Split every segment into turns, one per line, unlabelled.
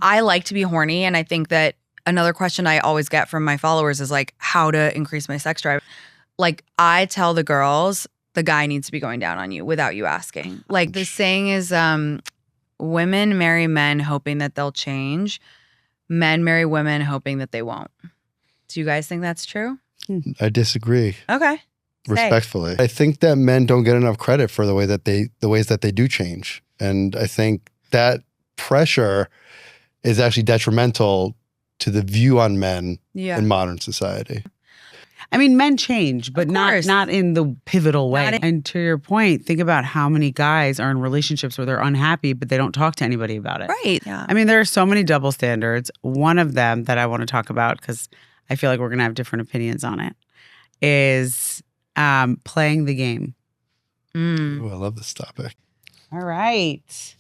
I like to be horny, and I think that another question I always get from my followers is like how to increase my sex drive. Like I tell the girls, the guy needs to be going down on you without you asking. Like the saying is, women marry men hoping that they'll change. Men marry women hoping that they won't. Do you guys think that's true?
I disagree.
Okay.
Respectfully. I think that men don't get enough credit for the ways that they do change. And I think that pressure is actually detrimental to the view on men in modern society.
I mean, men change, but not in the pivotal way. And to your point, think about how many guys are in relationships where they're unhappy, but they don't talk to anybody about it.
Right. Yeah.
I mean, there are so many double standards. One of them that I want to talk about, because I feel like we're going to have different opinions on it, is playing the game.
Ooh, I love this topic.
All right.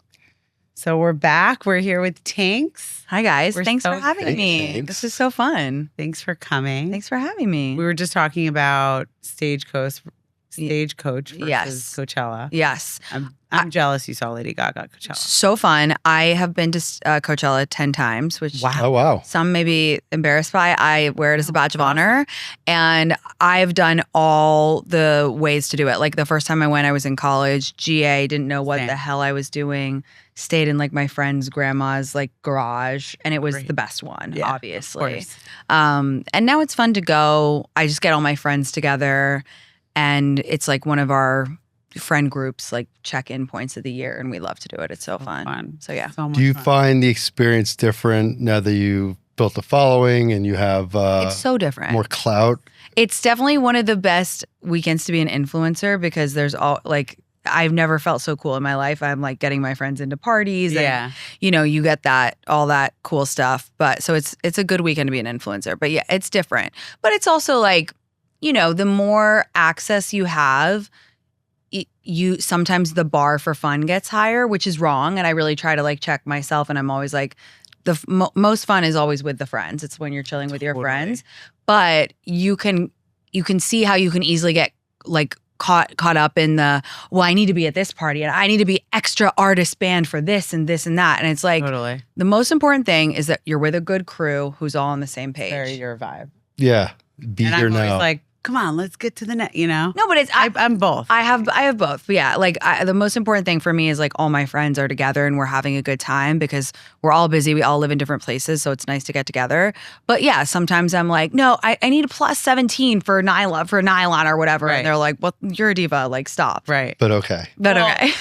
So we're back. We're here with Tinx.
Hi, guys. Thanks for having me.
Tinx.
This is so fun.
Thanks for coming.
Thanks for having me.
We were just talking about Stagecoach versus Coachella.
Yes.
I'm jealous you saw Lady Gaga at Coachella.
So fun. I have been to Coachella 10 times, which
Oh, wow.
some may be embarrassed by. I wear it as a badge of honor. And I've done all the ways to do it. Like the first time I went, I was in college, GA, didn't know what the hell I was doing. Stayed in like my friend's grandma's like garage, and it was the best one, obviously. And now it's fun to go. I just get all my friends together, and it's like one of our friend groups like check-in points of the year, and we love to do it. It's so fun. So yeah.
So
do you find the experience different now that you've built a following and you have
it's so different.
More clout?
It's definitely one of the best weekends to be an influencer because there's all like I've never felt so cool in my life. I'm like getting my friends into parties and you know, you get all that cool stuff. But so it's a good weekend to be an influencer. But yeah, it's different. But it's also like, you know, the more access you have, you sometimes the bar for fun gets higher, which is wrong. And I really try to like check myself, and I'm always like the most fun is always with the friends. It's when you're chilling with your friends. But you can see how you can easily get like caught up in the, well, I need to be at this party and I need to be extra artist band for this and this and that. And it's like the most important thing is that you're with a good crew who's all on the same page.
Very your vibe.
Yeah. Be
and
here
I'm
now.
always like, come on, let's get to the net, you know?
No, but it's
I'm both.
I have both. But yeah, like the most important thing for me is like all my friends are together and we're having a good time because we're all busy. We all live in different places, so it's nice to get together. But yeah, sometimes I'm like, no, I need a plus 17 for nylon or whatever. And they're like, well, you're a diva, like stop.
Right.
But okay.
Okay.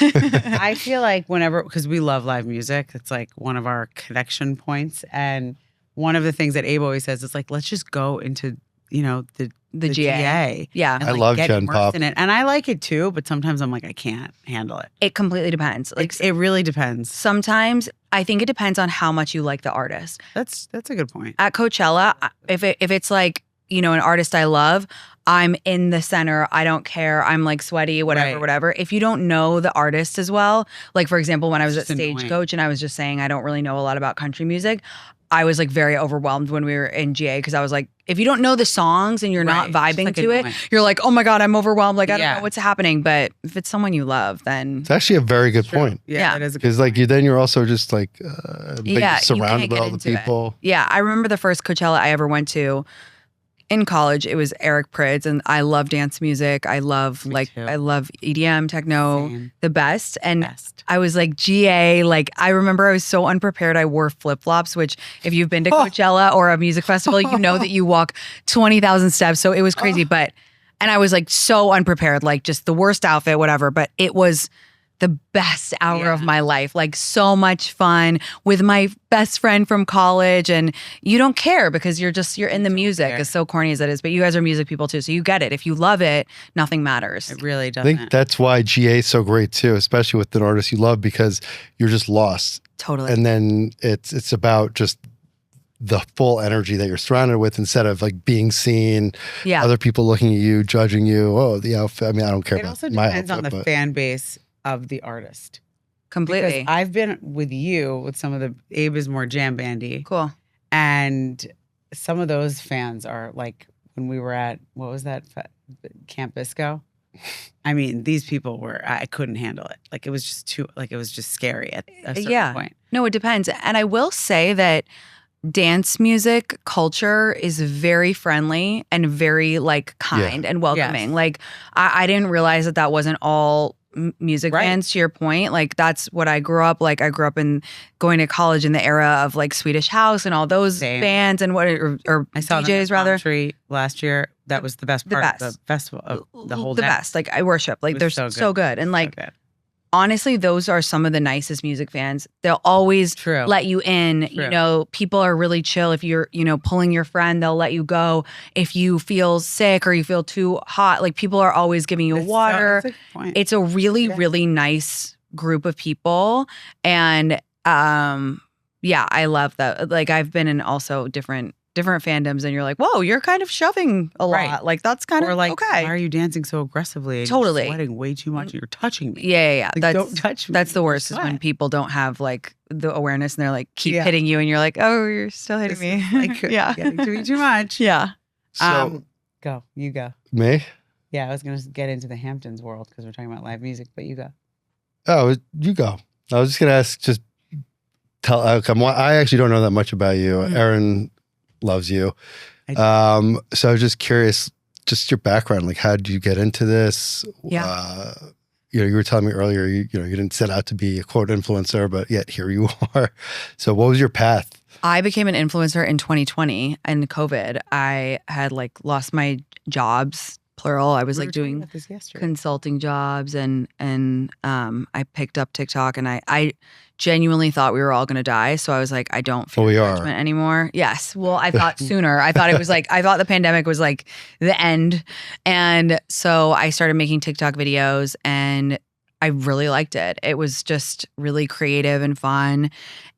I feel like whenever, because we love live music, it's like one of our connection points. And one of the things that Abe always says is like, let's just go into, you know, the GA.
Yeah.
And
I
like
love
get
Gen
immersed
Pop.
in it. And I like it too, but sometimes I'm like, I can't handle it.
It completely depends. Like
It really depends.
sometimes I think it depends on how much you like the artist.
That's a good point.
At Coachella, if it's like, you know, an artist I love, I'm in the center. I don't care. I'm like sweaty, whatever. If you don't know the artist as well, like for example, when I was at Stagecoach and I was just saying I don't really know a lot about country music, I was like very overwhelmed when we were in GA because I was like, if you don't know the songs and you're not vibing to it, you're like, oh my God, I'm overwhelmed. Like, I don't know what's happening. But if it's someone you love, then
It's actually a very good point.
Yeah, it is.
Because like then you're also just like surrounded by all the people.
Yeah, I remember the first Coachella I ever went to in college. It was Eric Prydz, and I love dance music. I love EDM, techno, the best. And I was like GA, like I remember I was so unprepared. I wore flip-flops, which if you've been to Coachella or a music festival, you know that you walk 20,000 steps. So it was crazy. And I was like so unprepared, like just the worst outfit, whatever. But it was the best hour of my life, like so much fun with my best friend from college. And you don't care because you're in the music, as so corny as it is, but you guys are music people too. So you get it. If you love it, nothing matters.
It really doesn't.
I think that's why GA is so great too, especially with an artist you love, because you're just lost.
Totally.
And then it's about just the full energy that you're surrounded with instead of like being seen, other people looking at you, judging you. Oh, the outfit. I mean, I don't care about my outfit.
It also depends on the fan base of the artist.
Completely.
Because I've been with you with some of the, Abe is more jam bandy.
Cool.
And some of those fans are like, when we were at, what was that, Camp Bisco? I mean, these people I couldn't handle it. Like it was just scary at a certain point.
No, it depends. And I will say that dance music culture is very friendly and very like kind and welcoming.
Yes.
Like I didn't realize that wasn't all music
Right.
fans, to your point. Like that's what I grew up like. I grew up in going to college in the era of like Swedish House and all those bands and what or
I saw
DJs
them
rather.
Tree last year. That was the best part of the festival of the whole day.
The best. Like I worship. Like they're so good. And like honestly, those are some of the nicest music fans. They'll always let you in. You know, people are really chill. If you're, you know, pulling your friend, they'll let you go. If you feel sick or you feel too hot, like people are always giving you water. It's a really, really nice group of people. And yeah, I love that. Like I've been in also different fandoms and you're like, whoa, you're kind of shoving a lot. Like that's kind of
like,
okay.
Why are you dancing so aggressively?
Totally.
You're sweating way too much and you're touching me.
Yeah.
Like, don't touch me.
That's the worst is when people don't have like the awareness and they're like keep hitting you and you're like, oh, you're still hitting me.
Like, getting to me too much.
Yeah.
So
you go.
Me?
Yeah, I was going to get into the Hamptons world because we're talking about live music, but you go.
Oh, you go. I was just going to ask, just tell, I actually don't know that much about you. Erin loves you. So I was just curious, just your background, like how did you get into this?
Yeah.
You know, you were telling me earlier, you didn't set out to be a quote influencer, but yet here you are. So what was your path?
I became an influencer in 2020 and COVID. I had like lost my jobs, plural. I was like doing consulting jobs and I picked up TikTok and I genuinely thought we were all going to die. So I was like, I don't feel judgment anymore. Yes. Well, I thought sooner. I thought it was like, I thought the pandemic was like the end. And so I started making TikTok videos and I really liked it. It was just really creative and fun.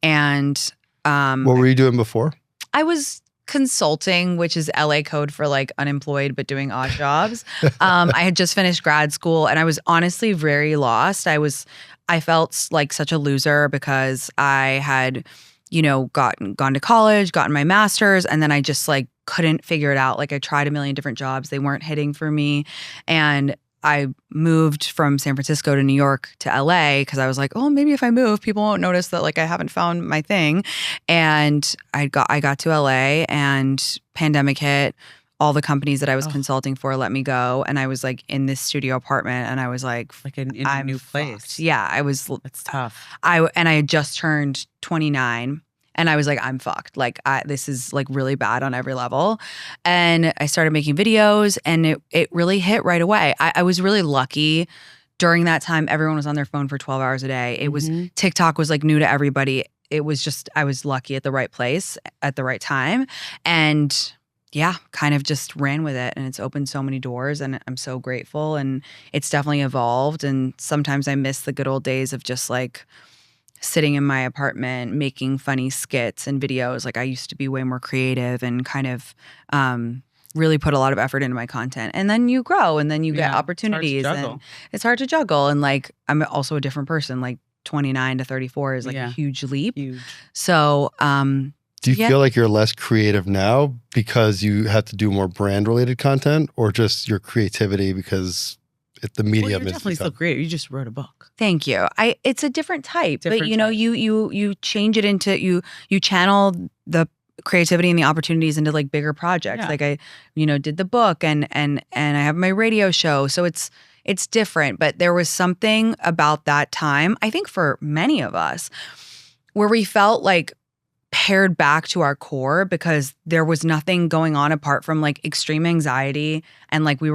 And
what were you doing before?
I was consulting, which is LA code for like unemployed but doing odd jobs. I had just finished grad school and I was honestly very lost. I felt like such a loser because I had, you know, gone to college, gotten my master's, and then I just like couldn't figure it out. Like I tried a million different jobs. They weren't hitting for me. And I moved from San Francisco to New York to LA because I was like, oh, maybe if I move, people won't notice that like I haven't found my thing. And I got to LA and pandemic hit. All the companies that I was consulting for let me go. And I was like in this studio apartment and I was like
in a new place.
Yeah, I was.
It's tough.
I had just turned 29. And I was like, I'm fucked. Like, this is like really bad on every level. And I started making videos and it really hit right away. I was really lucky during that time. Everyone was on their phone for 12 hours a day. It was TikTok was like new to everybody. It was just, I was lucky at the right place at the right time. And yeah, kind of just ran with it. And it's opened so many doors and I'm so grateful. And it's definitely evolved. And sometimes I miss the good old days of just like, sitting in my apartment making funny skits and videos. Like I used to be way more creative and kind of really put a lot of effort into my content. And then you grow and then you get opportunities and it's hard to juggle. And like I'm also a different person. Like 29 to 34 is like a huge leap. So
do you feel like you're less creative now because you have to do more brand related content or just your creativity because the medium is
definitely still creative. You just wrote a book.
Thank you. It's a different type, but you know, you change it into you channel the creativity and the opportunities into like bigger projects. Like I, you know, did the book and I have my radio show. So it's different, but there was something about that time, I think for many of us, where we felt like pared back to our core because there was nothing going on apart from like extreme anxiety and like we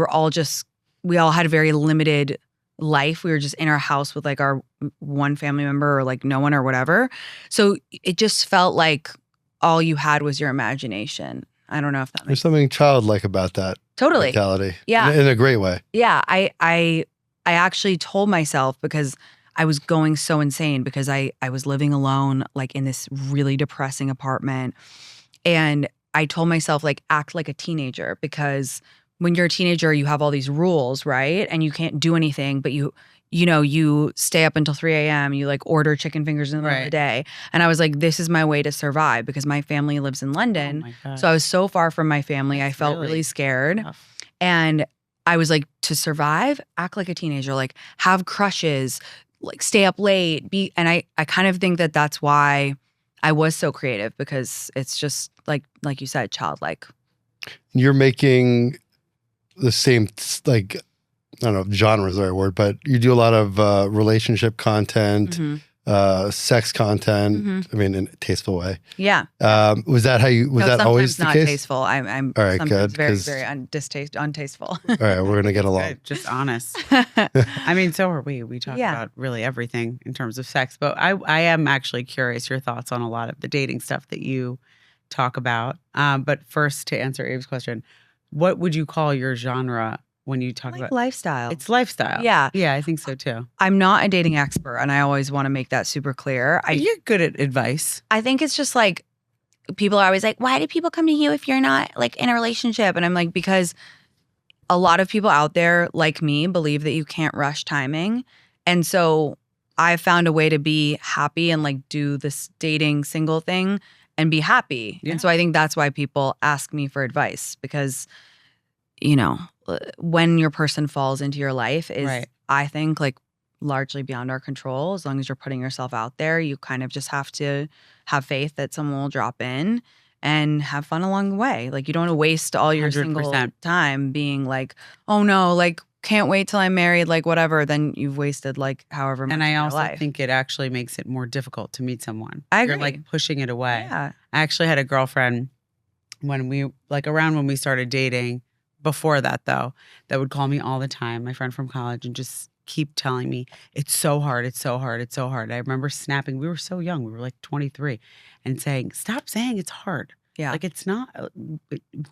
all had a very limited life. We were just in our house with like our one family member or like no one or whatever. So it just felt like all you had was your imagination. I don't know if that makes
There's something childlike about that.
Totally.
Mentality.
Yeah.
In a great way.
Yeah. I actually told myself because I was going so insane because I was living alone, like in this really depressing apartment. And I told myself like, act like a teenager because when you're a teenager, you have all these rules, right? And you can't do anything, but you stay up until 3 a.m. You like order chicken fingers in the middle of the day. And I was like, this is my way to survive because my family lives in London. So I was so far from my family. I felt really scared. And I was like, to survive, act like a teenager, like have crushes, like stay up late, and I kind of think that that's why I was so creative, because it's just like you said, childlike.
You're making the same, like, I don't know if genre is the right word, but you do a lot of relationship content, sex content. I mean, in a tasteful way.
Yeah.
Was that always the
not
case?
Tasteful. I'm
all right,
sometimes
good,
very untasteful.
All right, we're gonna get along.
Just honest. I mean, so are we. We talk about really everything in terms of sex, but I am actually curious your thoughts on a lot of the dating stuff that you talk about. But first, to answer Abe's question, what would you call your genre when you talk about
lifestyle?
It's lifestyle.
Yeah.
Yeah, I think so too.
I'm not a dating expert, and I always want to make that super clear.
You're good at advice.
I think it's just like, people are always like, why do people come to you if you're not like in a relationship? And I'm like, because a lot of people out there like me believe that you can't rush timing. And so I found a way to be happy and like do this dating single thing and be happy. Yeah. And so I think that's why people ask me for advice, because, you know, when your person falls into your life is, I think, like largely beyond our control. As long as you're putting yourself out there, you kind of just have to have faith that someone will drop in and have fun along the way. Like, you don't want to waste all your 100%. Single time being like, oh no, like can't wait till I'm married, like whatever. Then you've wasted like however much. And I also
think it actually makes it more difficult to meet someone.
I agree.
You're like pushing it away.
Yeah.
I actually had a girlfriend when we around when we started dating. Before that, though, that would call me all the time, my friend from college, and just keep telling me, it's so hard, it's so hard, it's so hard. I remember snapping. We were so young. We were like 23 and saying, stop saying it's hard.
Yeah.
Like, it's not,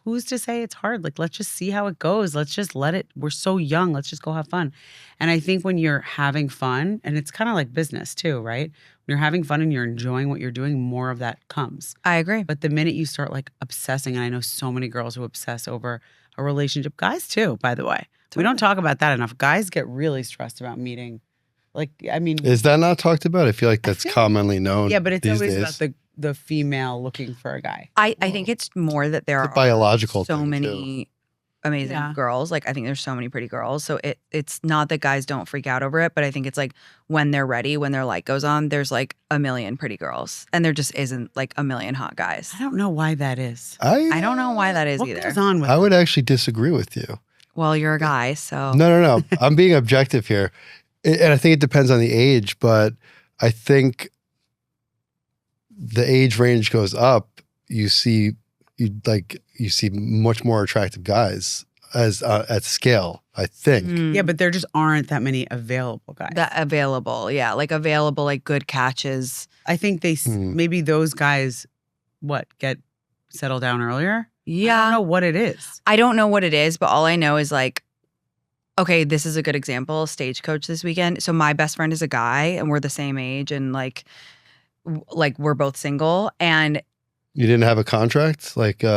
who's to say it's hard? Like, let's just see how it goes. Let's just let it, we're so young. Let's just go have fun. And I think when you're having fun, and it's kind of like business too, right? When you're having fun and you're enjoying what you're doing, more of that comes.
I agree.
But the minute you start like obsessing, and I know so many girls who obsess over a relationship, guys too, by the way. We don't talk about that enough. Guys get really stressed about meeting. Like, I mean,
is that not talked about? I feel like that's commonly known.
Yeah, but it's
these
always
days.
about the female looking for a guy.
I think it's more that there are
biological
so many amazing girls. Like, I think there's so many pretty girls. So it's not that guys don't freak out over it, but I think it's like when they're ready, when their light goes on, there's like a million pretty girls, and there just isn't like a million hot guys.
I don't know why that is.
I don't know why that is
what
either.
Goes on with
I would actually disagree with you.
Well, you're a guy, so
no. I'm being objective here, and I think it depends on the age. But I think the age range goes up. You see much more attractive guys as at scale, I think.
Yeah, but there just aren't that many available guys.
Like available, like good catches.
I think maybe those guys, get settled down earlier?
Yeah.
I don't know what it is.
I don't know what it is, but all I know is like, okay, this is a good example. Stagecoach this weekend. So my best friend is a guy, and we're the same age, and like we're both single, and
you didn't have a contract? Like,
No.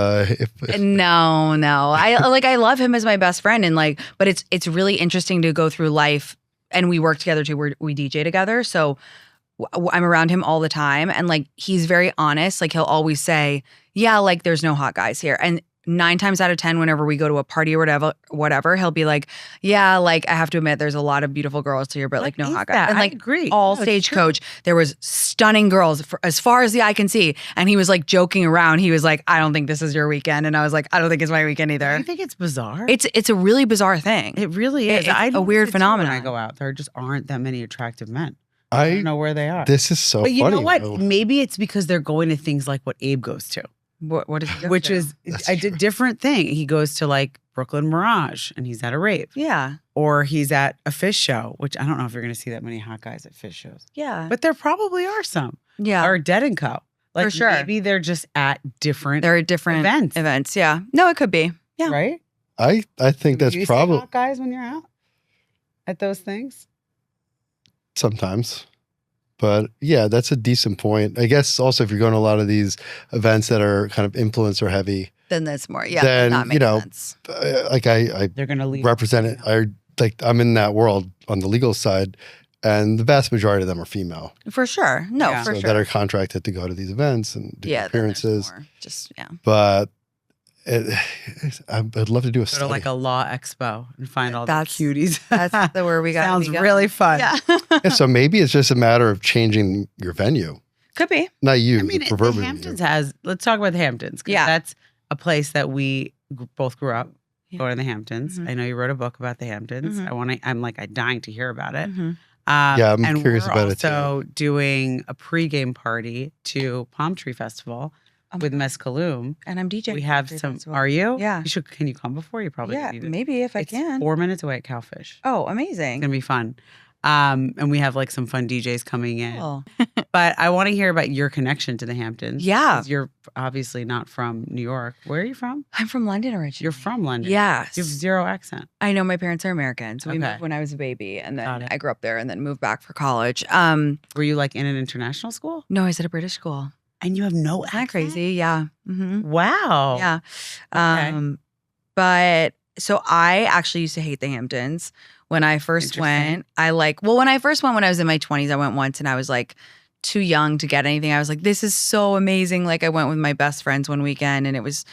I love him as my best friend, and like, but it's really interesting to go through life, and we work together too. We DJ together, so I'm around him all the time, and like, he's very honest. Like, he'll always say, yeah, like there's no hot guys here, and 9 times out of 10, whenever we go to a party or whatever, he'll be like, yeah, like I have to admit, there's a lot of beautiful girls here, but like no hot guys. And like,
I agree.
All Stagecoach, there was stunning girls as far as the eye can see. And he was like joking around. He was like, I don't think this is your weekend. And I was like, I don't think it's my weekend either.
I think it's bizarre.
It's a really bizarre thing.
It really is.
It's a weird phenomenon.
When I go out, there just aren't that many attractive men. I don't know where they are.
This is so funny.
But you know what? Maybe it's because they're going to things like what Abe goes to.
What is he
Which is a different thing. He goes to like Brooklyn Mirage, and he's at a rave.
Yeah.
Or he's at a fish show, which I don't know if you're going to see that many hot guys at fish shows.
Yeah.
But there probably are some.
Yeah.
Or Dead and Co. Like,
for sure.
Maybe they're just at different.
They're at different events. Yeah. No, it could be. Yeah.
Right.
I think that's probably
see hot guys when you're out at those things.
Sometimes. But yeah, that's a decent point. I guess also if you're going to a lot of these events that are kind of influencer heavy,
then that's more. Yeah,
then
that makes sense.
Like I
they're going to
represent it. I'm in that world on the legal side, and the vast majority of them are female.
For sure, for sure.
That are contracted to go to these events and do appearances.
Just
But I'd love to do a
Go
study.
to like a law expo and find all
That's-
the cuties.
That's where we got.
Sounds really fun.
Yeah.
Yeah, so maybe it's just a matter of changing your venue.
Could be.
Not you,
I mean,
the
the
proverbial
Hamptons
you.
has. Let's talk about the Hamptons. 'Cause
Yeah.
that's a place that we both grew up going to the Hamptons.
Mhm.
I know you wrote a book about the Hamptons.
Mhm.
I'm dying to hear about it.
Mhm.
Yeah, I'm
and
curious
we're
about it, too.
also doing a pregame party to Palm Tree Festival
Oh my
with
God.
Mescaloom.
And I'm DJing.
We have
Country
some.
Festival.
Are you?
Yeah.
Can you come before? You probably
Yeah,
need it.
maybe if I
It's
can.
4 minutes away at Cowfish.
Oh,
It's
amazing.
gonna be fun. And we have like some fun DJs coming in.
Cool.
But I want to hear about your connection to the Hamptons.
Yeah.
'Cause you're obviously not from New York. Where are you from?
I'm from London originally.
You're from London.
Yes.
You have zero accent.
I know my parents are American. So we
Okay.
moved when I was a baby and
Got
then
it.
I grew up there and then moved back for college.
Were you like in an international school?
No, I was at a British school.
And you have no
Isn't that
accent?
crazy? Yeah. Mm-hmm.
Wow.
Yeah.
Okay.
But so I actually used to hate the Hamptons when I first
Interesting.
went. When I first went when I was in my 20s, I went once and I was like too young to get anything. I was like, this is so amazing. Like I went with my best friends one weekend and it was,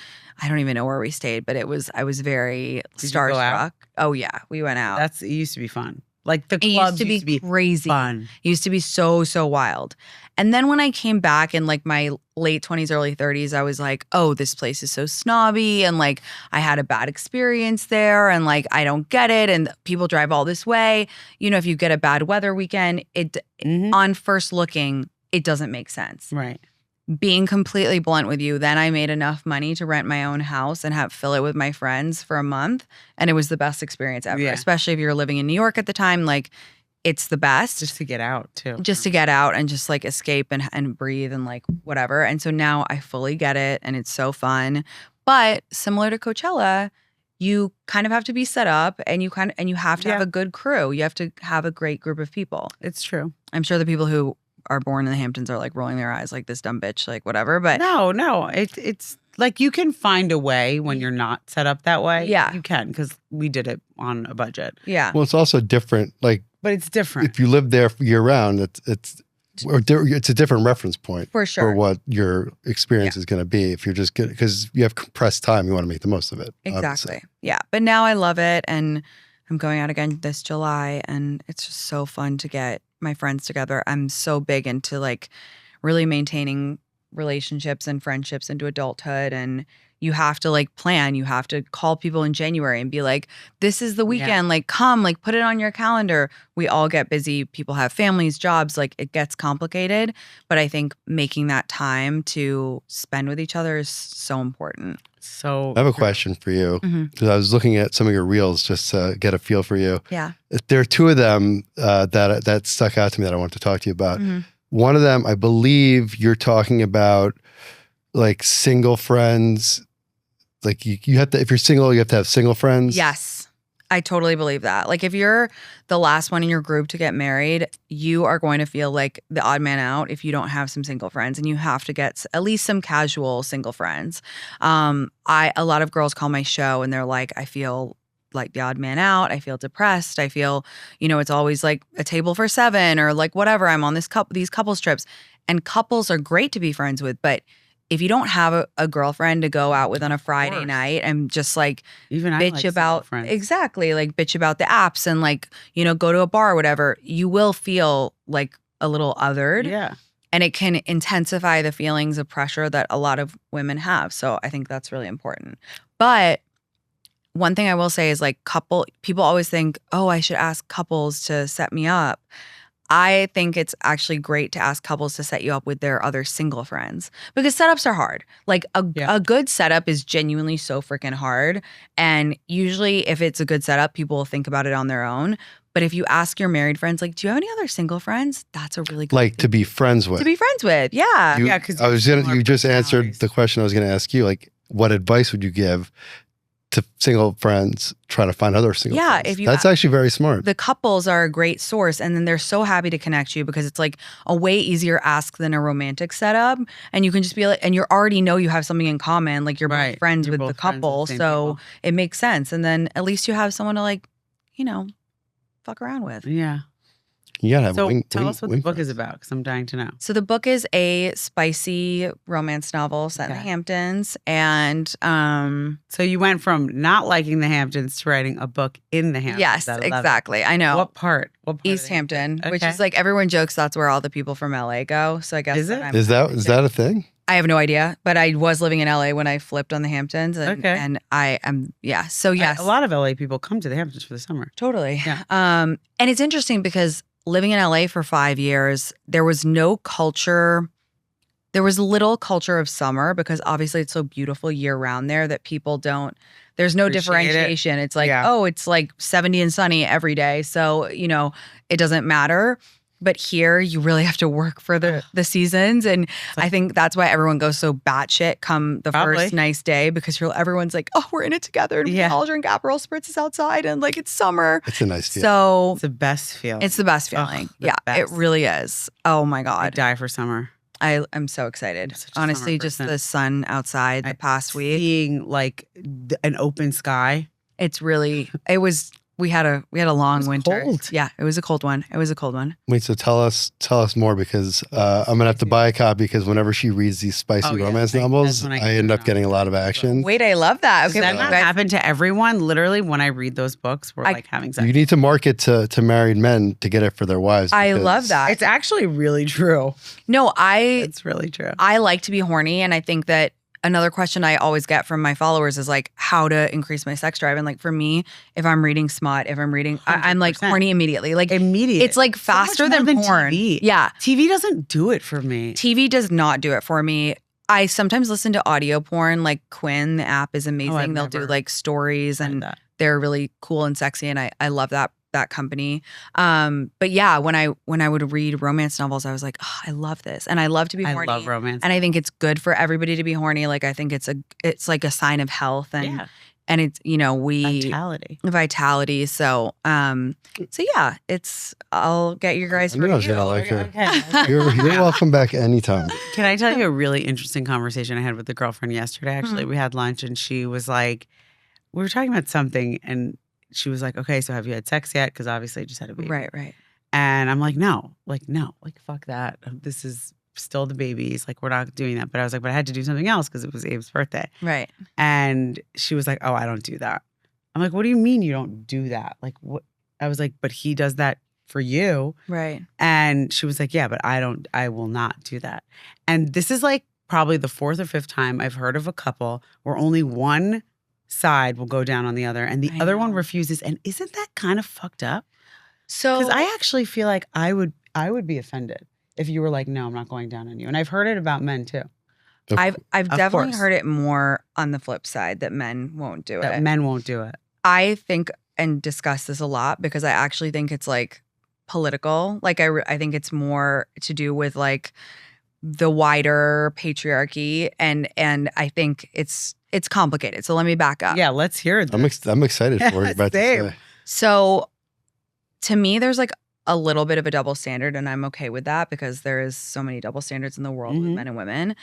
I don't even know where we stayed, but I was very
Did you go out?
starstruck. Oh yeah, we went out.
It used to be fun. Like the
It
clubs
used to be crazy.
fun.
It used to be so, so wild. And then when I came back in like my late 20s, early 30s, I was like, oh, this place is so snobby. And like I had a bad experience there and like I don't get it. And people drive all this way. You know, if you get a bad weather weekend,
Mhm.
on first looking, it doesn't make sense.
Right.
Being completely blunt with you, then I made enough money to rent my own house and fill it with my friends for a month. And it was the best experience ever,
Yeah.
especially if you were living in New York at the time. Like it's the best
Just to get out too.
just to get out and just like escape and breathe and like whatever. And so now I fully get it and it's so fun. But similar to Coachella, you kind of have to be set up and you have to have
Yeah.
a good crew. You have to have a great group of people.
It's true.
I'm sure the people who are born in the Hamptons are like rolling their eyes like this dumb bitch, like whatever. But
No. It's like you can find a way when you're not set up that way.
Yeah.
You can because we did it on a budget.
yeah.
Well, it's also different. Like
But it's different.
if you live there year round, it's a different reference point
For sure.
for what your experience is going to be. If you're just good, because you have compressed time, you want to make the most of it.
Exactly.
obviously.
Yeah. But now I love it. And I'm going out again this July. And it's just so fun to get my friends together. I'm so big into like really maintaining relationships and friendships into adulthood. And you have to like plan. You have to call people in January and be like, this is the weekend. Like, come, like, put it on your calendar. We all get busy. People have families, jobs. Like, it gets complicated. But I think making that time to spend with each other is so important.
So
I have a question for you
Mhm.
because I was looking at some of your reels just to get a feel for you.
Yeah.
There are two of them that stuck out to me that I want to talk to you about.
Mhm.
One of them, I believe you're talking about like single friends. Like you have to, if you're single, you have to have single friends.
Yes. I totally believe that. Like if you're the last one in your group to get married, you are going to feel like the odd man out if you don't have some single friends, and you have to get at least some casual single friends. A lot of girls call my show and they're like, I feel like the odd man out. I feel depressed. I feel, it's always like a table for 7 or like whatever. I'm on these couples trips, and couples are great to be friends with, but if you don't have a girlfriend to go out with on a Friday night and just like
even I
bitch
like
about
friends.
exactly like bitch about the apps and like go to a bar or whatever, you will feel like a little othered.
Yeah.
And it can intensify the feelings of pressure that a lot of women have. So I think that's really important. But one thing I will say is like people always think, oh, I should ask couples to set me up. I think it's actually great to ask couples to set you up with their other single friends, because setups are hard. Like a good setup is genuinely so freaking hard. And usually if it's a good setup, people will think about it on their own. But if you ask your married friends, like, do you have any other single friends? That's a really good
Like to be friends with.
to be friends with. Yeah.
You-
Yeah, 'cause
I was
similar
you just answered
personalities.
the question I was going to ask you. Like, what advice would you give to single friends trying to find other single
Yeah,
friends?
if you
That's actually very smart.
The couples are a great source, and then they're so happy to connect you because it's like a way easier ask than a romantic setup. And you can just be like, and you already know you have something in common, like you're both
Right.
friends
You're
with the
both friends with the
couple,
same
so
people.
it makes sense. And then at least you have someone to like, fuck around with.
Yeah.
You gotta have
So tell us what the book is about, because I'm dying to know.
So the book is a spicy romance novel set in the Hamptons. And
so you went from not liking the Hamptons to writing a book in the Hamptons.
Yes, exactly. I know.
What part?
East Hampton, which is like everyone jokes that's where all the people from LA go. So I guess
is it?
Is that a thing?
I have no idea, but I was living in LA when I flipped on the Hamptons, and I am So yes,
a lot of LA people come to the Hamptons for the summer.
Totally.
Yeah.
And it's interesting because living in LA for 5 years, there was no culture. There was little culture of summer because obviously it's so beautiful year round there that people don't. There's no differentiation. It's like, oh, it's like 70 and sunny every day, so it doesn't matter. But here, you really have to work for the seasons. And I think that's why everyone goes so batshit come the first nice day, because everyone's like, oh, we're in it together. And we all drink Aperol spritzes outside. And like, it's summer.
It's a nice feeling.
So
it's the best feeling.
It's the best feeling. It really is. Oh my God.
I die for summer.
I'm so excited. Honestly, just the sun outside the past week.
Seeing like an open sky.
We had a long winter.
Cold.
Yeah, it was a cold one.
Wait, so tell us more, because I'm gonna have to buy a copy, because whenever she reads these spicy romance novels, I end up getting a lot of action.
Wait, I love that. Okay,
does that not happen to everyone? Literally, when I read those books, we're like having sex.
You need to market to married men to get it for their wives.
I love that.
It's actually really true.
No,
it's really true.
I like to be horny, and I think that another question I always get from my followers is like how to increase my sex drive. And like for me, if I'm reading smut, I'm like horny immediately. Like
immediate.
It's like faster than porn.
TV.
Yeah.
TV doesn't do it for me.
TV does not do it for me. I sometimes listen to audio porn. Like Quinn, the app is amazing. They'll do like stories and they're really cool and sexy. And I love that company. But yeah, when I would read romance novels, I was like, oh, I love this. And I love to be horny.
I love romance.
And I think it's good for everybody to be horny. Like I think it's like a sign of health and it's, vitality. So yeah, I'll get your guys.
I knew I was gonna like her. Okay. You're welcome back anytime.
Can I tell you a really interesting conversation I had with a girlfriend yesterday? Actually, we had lunch and she was like, we were talking about something and she was like, okay, so have you had sex yet? Because obviously I just had a baby.
Right.
And I'm like, no, fuck that. This is still the babies. Like, we're not doing that. But I was like, but I had to do something else because it was Abe's birthday.
Right.
And she was like, oh, I don't do that. I'm like, what do you mean you don't do that? Like, what? I was like, but he does that for you.
Right.
And she was like, yeah, but I will not do that. And this is like probably the 4th or 5th time I've heard of a couple where only one side will go down on the other and the other one refuses. And isn't that kind of fucked up?
So
because I actually feel like I would be offended if you were like, no, I'm not going down on you. And I've heard it about men too.
I've definitely heard it more on the flip side that men won't do it.
Men won't do it.
I think and discuss this a lot because I actually think it's like political. Like I think it's more to do with like the wider patriarchy and I think it's complicated. So let me back up.
Yeah, let's hear it.
I'm excited for what you're about to say.
So to me, there's like a little bit of a double standard, and I'm okay with that because there is so many double standards in the world with men and women.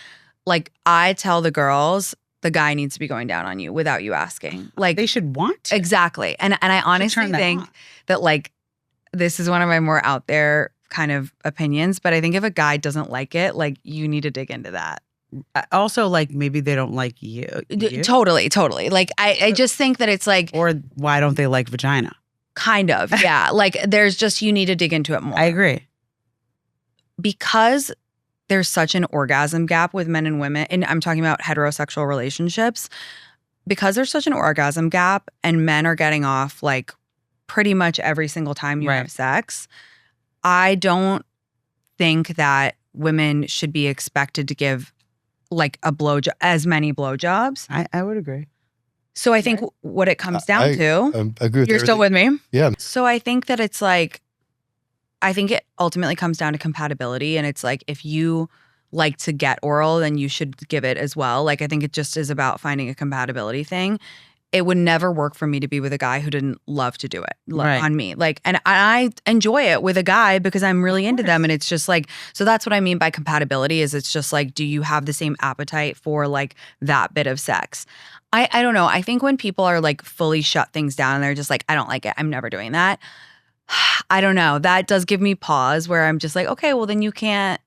Like I tell the girls, the guy needs to be going down on you without you asking. Like
they should want to.
Exactly. And I honestly think that like this is one of my more out there kind of opinions, but I think if a guy doesn't like it, like you need to dig into that.
Also, like maybe they don't like you.
Totally. Like I just think that it's like,
or why don't they like vagina?
Kind of, yeah. Like there's just you need to dig into it more.
I agree
because there's such an orgasm gap with men and women, and I'm talking about heterosexual relationships. Because there's such an orgasm gap, and men are getting off like pretty much every single time you have sex. I don't think that women should be expected to give like a blowjob, as many blowjobs.
I would agree.
So I think what it comes down to,
agree with
you're still with me?
Yeah.
So I think that it's like, I think it ultimately comes down to compatibility. And it's like, if you like to get oral, then you should give it as well. Like, I think it just is about finding a compatibility thing. It would never work for me to be with a guy who didn't love to do it on me. Like, and I enjoy it with a guy because I'm really into them. And it's just like, so that's what I mean by compatibility is it's just like, do you have the same appetite for like that bit of sex? I don't know. I think when people are like fully shut things down and they're just like, I don't like it, I'm never doing that. I don't know. That does give me pause where I'm just like, okay, well then you can't,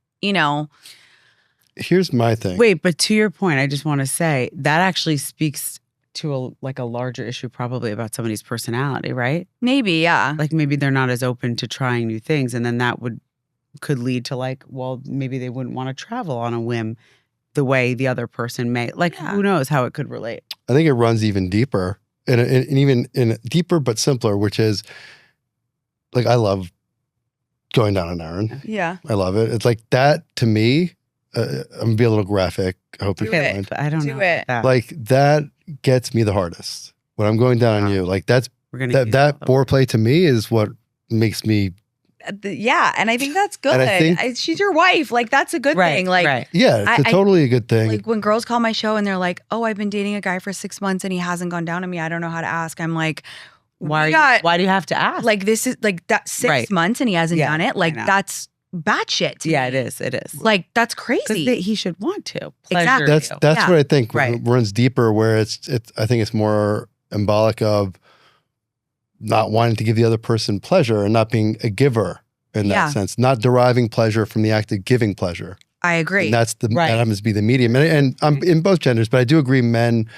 Here's my thing.
Wait, but to your point, I just want to say that actually speaks to a larger issue probably about somebody's personality, right?
Maybe, yeah.
Like maybe they're not as open to trying new things, and then that could lead to like, well, maybe they wouldn't want to travel on a whim the way the other person may. Like, who knows how it could relate?
I think it runs even deeper, and even in deeper but simpler, which is like I love going down an errand.
Yeah.
I love it. It's like that to me. I'm gonna be a little graphic. I hope you don't mind.
I don't know.
it.
That.
Like that gets me the hardest when I'm going down on you. Like that foreplay to me is what makes me.
Yeah, and I think that's good.
And I think,
she's your wife. Like that's a good thing. Like
yeah, it's totally a good thing.
Like when girls call my show and they're like, "Oh, I've been dating a guy for 6 months and he hasn't gone down on me. I don't know how to ask." I'm like,
why do you have to ask?
Like this is like that 6 months and he hasn't done it. Like that's batshit.
Yeah, it is. It is.
Like that's crazy.
He should want to.
Exactly.
That's what I think runs deeper. Where it's I think it's more symbolic of not wanting to give the other person pleasure and not being a giver in that sense, not deriving pleasure from the act of giving pleasure.
I agree.
And that happens to be the medium. And I'm in both genders, but I do agree men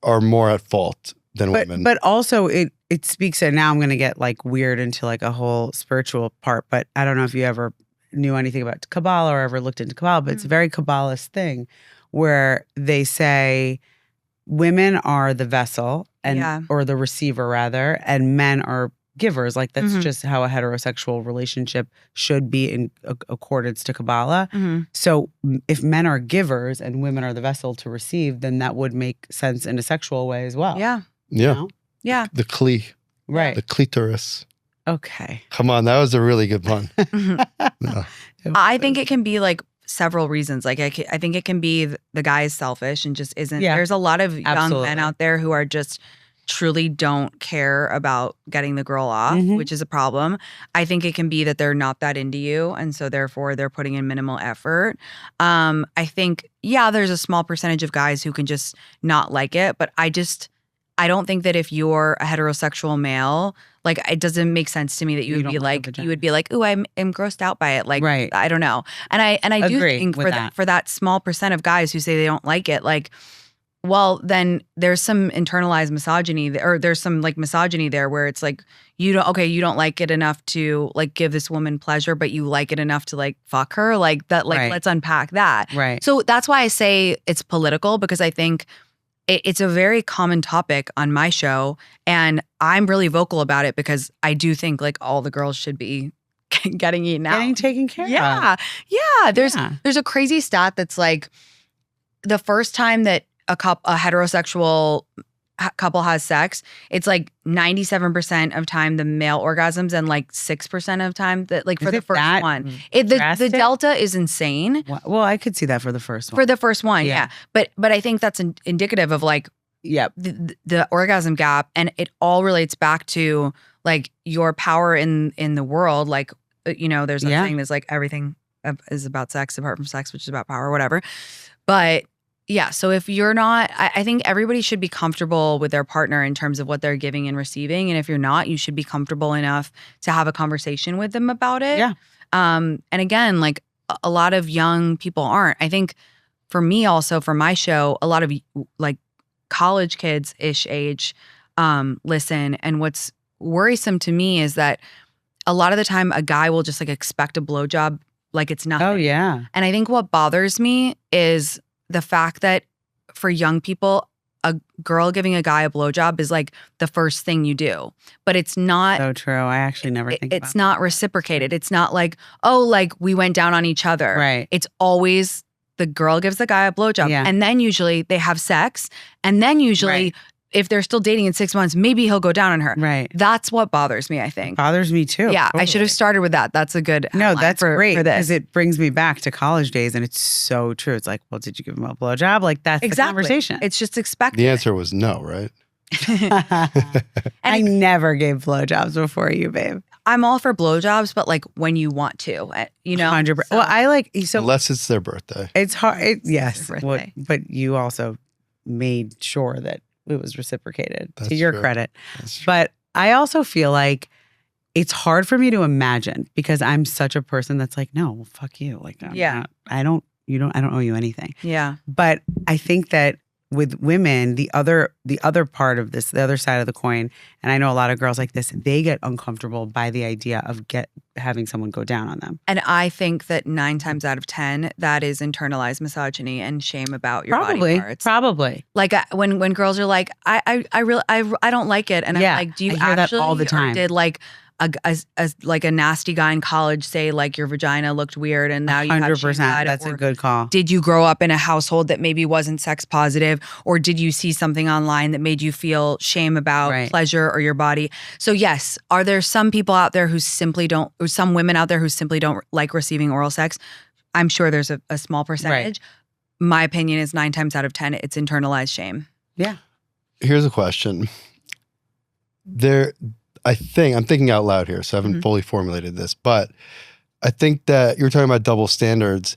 are more at fault than women.
But also it speaks, and now I'm going to get like weird into like a whole spiritual part, but I don't know if you ever knew anything about Kabbalah or ever looked into Kabbalah, but it's a very Kabbalist thing where they say women are the vessel or the receiver rather, and men are givers. Like that's just how a heterosexual relationship should be in accordance to Kabbalah. So if men are givers and women are the vessel to receive, then that would make sense in a sexual way as well.
Yeah.
Yeah.
You know?
Yeah.
The clee.
Right.
The clitoris.
Okay.
Come on, that was a really good pun.
No. I think it can be like several reasons. Like I think it can be the guy is selfish and just isn't. Yeah. There's a lot of young men out there who are just truly don't care about getting the girl off, which is a problem. I think it can be that they're not that into you, and so therefore they're putting in minimal effort. I think, there's a small percentage of guys who can just not like it, but I don't think that if you're a heterosexual male, like it doesn't make sense to me that you would be like, "Ooh, I'm grossed out by it." Like, I don't know. And I do think for that small percent of guys who say they don't like it, like, well, then there's some internalized misogyny, or there's some like misogyny there where it's like you don't like it enough to like give this woman pleasure, but you like it enough to like fuck her, like that. Like let's unpack that.
Right.
So that's why I say it's political, because I think it's a very common topic on my show, and I'm really vocal about it because I do think like all the girls should be getting eaten out,
getting taken care of.
Yeah. There's a crazy stat that's like the first time that a heterosexual couple has sex, it's like 97% of time the male orgasms and like 6% of time that like for the first one. The delta is insane.
Well, I could see that for the first one.
For the first one, yeah. But I think that's indicative of like the orgasm gap, and it all relates back to like your power in the world. Like, there's a thing that's like everything is about sex apart from sex, which is about power, whatever. But yeah, so if you're not, I think everybody should be comfortable with their partner in terms of what they're giving and receiving. And if you're not, you should be comfortable enough to have a conversation with them about it.
Yeah.
And again, like a lot of young people aren't. I think for me also, for my show, a lot of like college kids-ish age listen. And what's worrisome to me is that a lot of the time a guy will just like expect a blowjob like it's nothing.
Oh, yeah.
And I think what bothers me is the fact that for young people, a girl giving a guy a blowjob is like the first thing you do, but it's not.
So true. I actually never think about
it's not reciprocated. It's not like, oh, like we went down on each other.
Right.
It's always the girl gives the guy a blowjob, and then usually they have sex, and then usually if they're still dating in 6 months, maybe he'll go down on her.
Right.
That's what bothers me, I think.
It bothers me too.
Yeah. Totally. I should have started with that. That's a good
that's great
for this.
Because it brings me back to college days, and it's so true. It's like, well, did you give him a blowjob? Like that's the conversation.
It's just expected.
The answer was no, right?
I never gave blowjobs before you, babe.
I'm all for blowjobs, but like when you want to,
100%. Well, I like
unless it's their birthday.
It's hard. Yes,
birthday.
But you also made sure that it was reciprocated.
That's
to your
true.
credit.
That's true.
But I also feel like it's hard for me to imagine because I'm such a person that's like, no, fuck you. Like, I don't owe you anything.
Yeah.
But I think that with women, the other part of this, the other side of the coin, and I know a lot of girls like this, they get uncomfortable by the idea of having someone go down on them.
And I think that 9 times out of 10, that is internalized misogyny and shame about your body parts.
Probably.
Like when girls are like, I don't like it, and I'm like, do you
I hear
actually
that all the time?
Or did like a nasty guy in college say like your vagina looked weird and now you have
100%. That's a good call.
Did you grow up in a household that maybe wasn't sex positive, or did you see something online that made you feel shame about pleasure or your body? So yes, are there some people out there who simply don't, or some women out there who simply don't like receiving oral sex? I'm sure there's a small percentage. My opinion is 9 times out of 10, it's internalized shame.
Yeah.
Here's a question. I'm thinking out loud here, so I haven't fully formulated this, but I think that you're talking about double standards.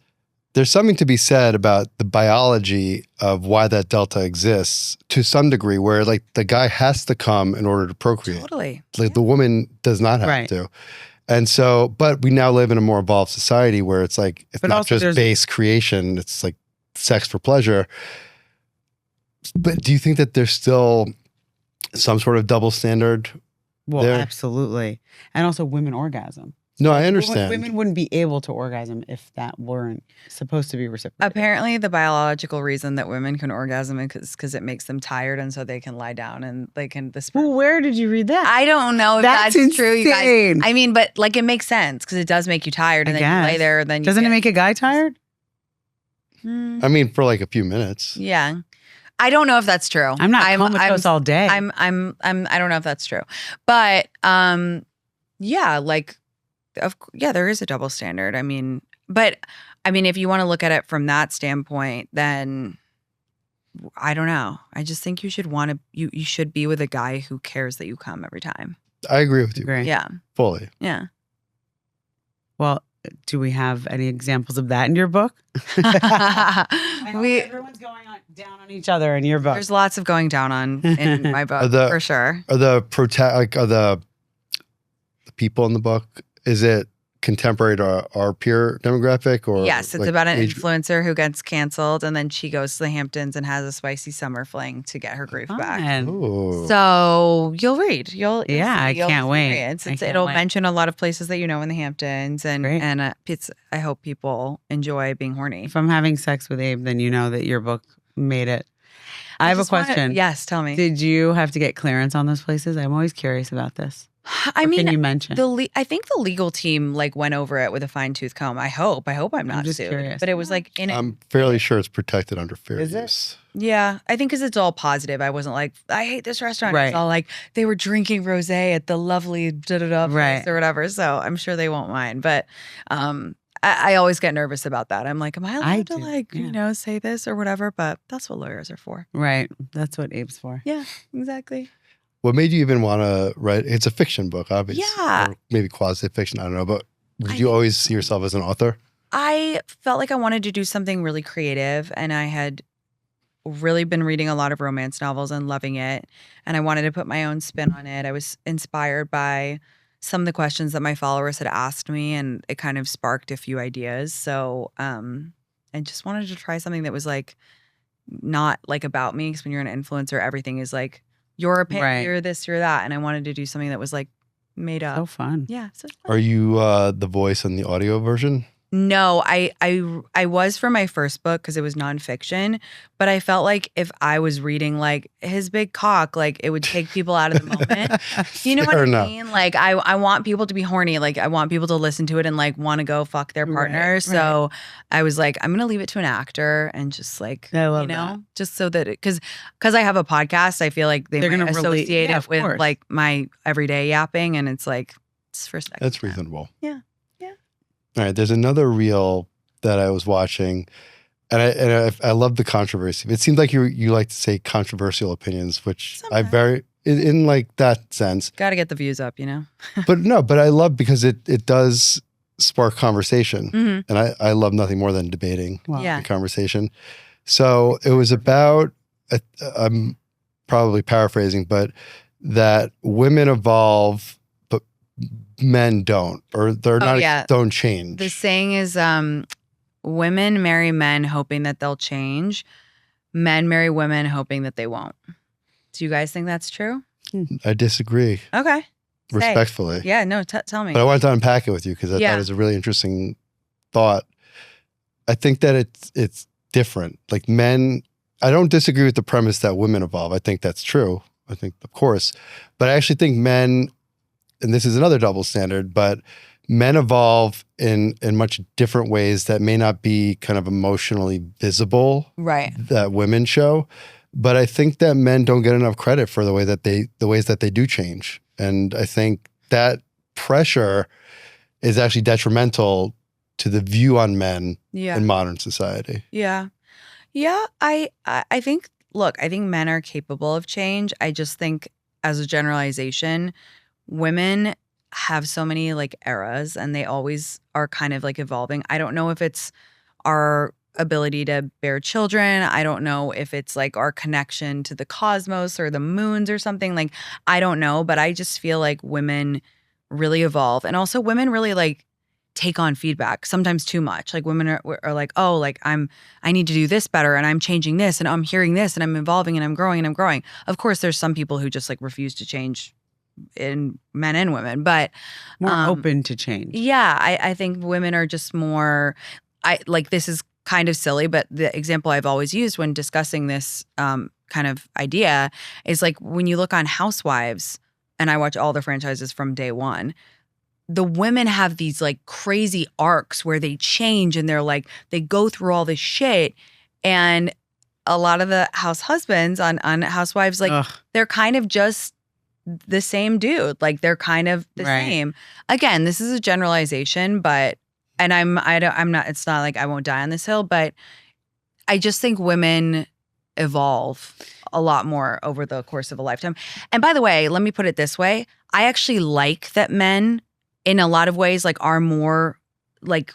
There's something to be said about the biology of why that delta exists to some degree, where like the guy has to come in order to procreate.
Totally.
Like the woman does not have to. And so, but we now live in a more evolved society where it's like, it's not just base creation, it's like sex for pleasure. But do you think that there's still some sort of double standard?
Well, absolutely. And also women orgasm.
No, I understand.
Women wouldn't be able to orgasm if that weren't supposed to be reciprocated.
Apparently, the biological reason that women can orgasm is because it makes them tired, and so they can lie down and they can.
Well, where did you read that?
I don't know if that's true, you guys. I mean, but like it makes sense because it does make you tired, and then you lay there, and then
doesn't it make a guy tired?
I mean, for like a few minutes.
Yeah. I don't know if that's true.
I'm not comatose all day.
I don't know if that's true. But yeah, like there is a double standard. I mean, if you want to look at it from that standpoint, then I don't know. I just think you should be with a guy who cares that you come every time.
I agree with you.
Yeah.
Fully.
Yeah.
Well, do we have any examples of that in your book? Everyone's going down on each other in your book.
There's lots of going down on in my book for sure.
Are the people in the book, is it contemporary to our peer demographic? Or
yes, it's about an influencer who gets canceled and then she goes to the Hamptons and has a spicy summer fling to get her groove back.
Ooh.
So you'll read.
I can't wait.
It'll mention a lot of places that you know in the Hamptons, and I hope people enjoy being horny.
If I'm having sex with Abe, then you know that your book made it. I have a question.
Yes, tell me.
Did you have to get clearance on those places? I'm always curious about this. Can you mention?
I think the legal team went over it with a fine tooth comb. I hope I'm not
just
sued.
curious.
But it was like
I'm fairly sure it's protected under fair use.
It?
Yeah, I think because it's all positive. I wasn't like, I hate this restaurant.
Right.
It's all like they were drinking rosé at the lovely place or whatever. So I'm sure they won't mind. But I always get nervous about that. I'm like, am I allowed to say this or whatever? But that's what lawyers are for.
Right. That's what Abe's for.
Yeah, exactly.
What made you even want to write? It's a fiction book, obviously.
Yeah.
Or maybe quasi-fiction, I don't know. But did you always see yourself as an author?
I felt like I wanted to do something really creative, and I had really been reading a lot of romance novels and loving it, and I wanted to put my own spin on it. I was inspired by some of the questions that my followers had asked me, and it kind of sparked a few ideas. So I just wanted to try something that was like not like about me, because when you're an influencer, everything is like your opinion, you're this, you're that. And I wanted to do something that was like made up.
So fun.
Yeah. So fun.
Are you the voice in the audio version?
No, I was for my first book because it was nonfiction, but I felt like if I was reading like his big cock, like it would take people out of the moment. You know what I mean? Like I want people to be horny. Like I want people to listen to it and like want to go fuck their partner. Right. So I was like, I'm gonna leave it to an actor and just like that. Just so that because I have a podcast, I feel like they're gonna associate it with like my everyday yapping, and it's like it's for sex.
That's reasonable.
Yeah.
All right, there's another reel that I was watching, and I love the controversy. It seems like you like to say controversial opinions, which sometimes. I very in like that sense.
Got to get the views up, you know.
but I love because it does spark conversation, and I love nothing more than debating the conversation. So it was about I'm probably paraphrasing, but that women evolve, but men don't, or they're not,
yeah.
don't change.
The saying is, women marry men hoping that they'll change. Men marry women hoping that they won't. Do you guys think that's true?
I disagree.
Okay.
Respectfully.
Yeah, no, tell me.
But I wanted to unpack it with you because I thought it was a really interesting thought. I think that it's different. Like men, I don't disagree with the premise that women evolve. I think that's true. I think, of course. But I actually think men, and this is another double standard, but men evolve in much different ways that may not be kind of emotionally visible.
Right.
That women show. But I think that men don't get enough credit for the ways that they do change. And I think that pressure is actually detrimental to the view on men in modern society.
Yeah. Yeah. I think, look, I think men are capable of change. I just think as a generalization, women have so many like eras and they always are kind of like evolving. I don't know if it's our ability to bear children. I don't know if it's like our connection to the cosmos or the moons or something. Like, I don't know, but I just feel like women really evolve. And also women really like take on feedback, sometimes too much. Like women are like, oh, like I need to do this better and I'm changing this and I'm hearing this and I'm evolving and I'm growing and I'm growing. Of course, there's some people who just like refuse to change in men and women, but
more open to change.
Yeah. I think women are just more, this is kind of silly, but the example I've always used when discussing this kind of idea is like when you look on Housewives, and I watch all the franchises from day one, the women have these like crazy arcs where they change and they're like, they go through all this shit. And a lot of the house husbands on Housewives, like they're kind of just the same dude. Like they're kind of the same. Again, this is a generalization, but and I'm not, it's not like I won't die on this hill, but I just think women evolve a lot more over the course of a lifetime. And by the way, let me put it this way. I actually like that men in a lot of ways like are more like